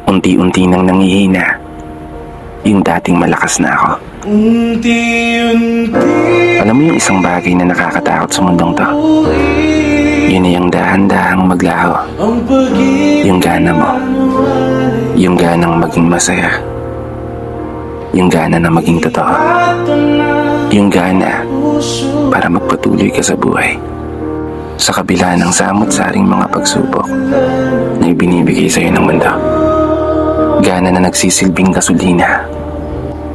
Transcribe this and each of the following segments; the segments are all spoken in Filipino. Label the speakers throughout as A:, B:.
A: Unti-unti nang nangihina yung dating malakas na ako. Alam mo yung isang bagay na nakakatakot sa mundong to? Yun ay yung dahan-dahang maglaho. Yung gana mo. Yung ganang maging masaya. Yung gana na maging totoo. Yung gana para magpatuloy ka sa buhay. Sa kabila ng samot-saring mga pagsubok na ibinibigay sa'yo ng mundo. Gana na nagsisilbing gasolina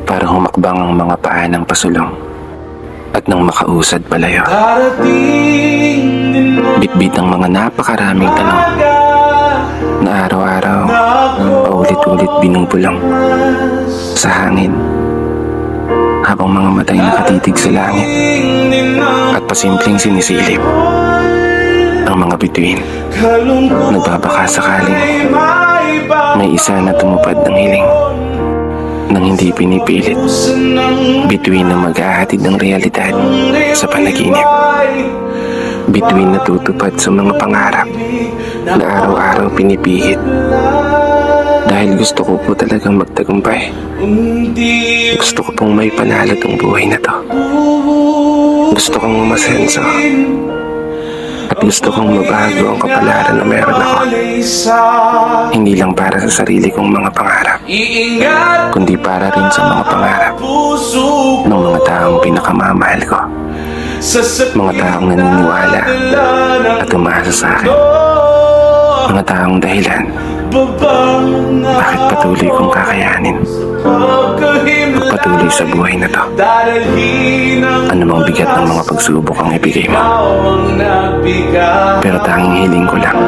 A: para humakbang ang mga paa ng pasulong at nang makausad palayo. Bitbit ang mga napakaraming tanong na araw-araw paulit-ulit binubulong sa hangin habang mga matay nakatitig sa langit at pasimpleng sinisilip ang mga bituin. Nagbabaka sakaling may isa na tumupad ng hiling nang hindi pinipilit. Bituin na maghahatid ng realidad sa panaginip. Bituin na tutupad sa mga pangarap na araw-araw pinipihit. Dahil gusto ko po talagang magtagumpay. Gusto ko pong may panalo tong buhay na to. Gusto kong umasenso. At gusto kong mabago ang kapalaran na meron ako. Hindi lang para sa sarili kong mga pangarap, kundi para rin sa mga pangarap ng mga taong pinakamamahal ko. Mga taong naniniwala at umaasa sa akin. Mga taong dahilan bakit patuloy kong kakayanin magpatuloy sa buhay na to. Ano mang bigat ng mga pagsubok ang ibigay mo. Pero tanging hiling ko lang,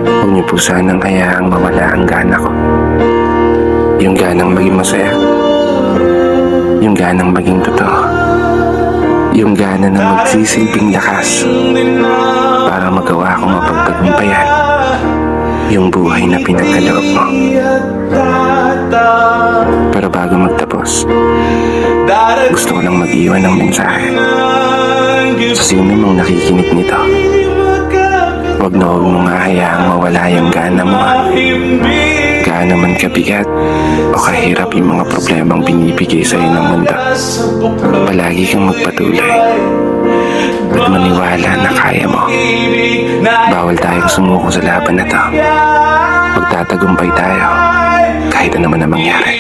A: huwag niyo po sanang hayaang mawala ang gana ko. Yung ganang maging masaya. Yung ganang maging totoo. Yung gana na magsisilbing lakas para magawa kong mapagtagumpayan yung buhay na pinagkaloob mo. Pero bago magtapos, gusto ko lang mag-iwan ng mensahe sa sino mang nakikinig nito. Huwag na huwag mong hahayaang mawala yung gana mo. Gaano man kabigat o kahirap yung mga problemang binibigay sa'yo ng mundo, palagi kang magpatuloy at maniwala na kaya mo. Bawal tayong sumuko sa laban na to. Magtatagumpay tayo kahit ano man ang mangyari.